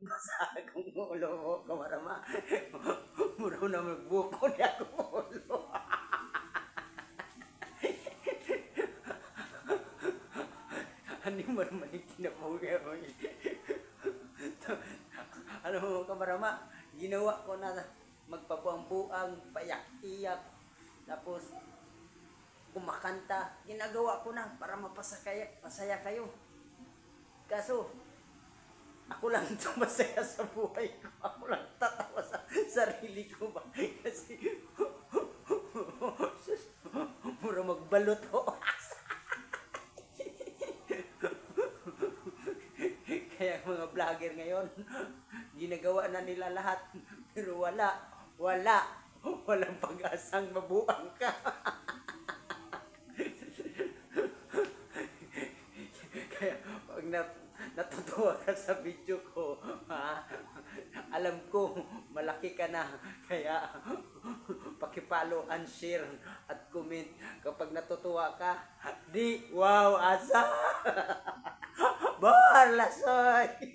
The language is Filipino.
basa akong ulo mo, kamarama. Muraw na magbuko niya akong ulo. Ano mo naman yung kinabuhi mo? Ano mo, kamarama, ginawa ko na magpabuang-buang, payak-iyak, tapos kumakanta. Ginagawa ko na para masaya kayo. Kaso, ako lang masaya sa buhay ko. Ako lang tatawa sa sarili ko ba? Kasi, mura magbalot ho. Kaya mga vlogger ngayon, ginagawa na nila lahat. Pero walang pag-asang mabuang ka. Kaya pag natutuwa ka sa video ko, alam ko malaki ka na. Kaya pakipollow and share at comment kapag natutuwa ka. Di wow asa. Bar lasoy.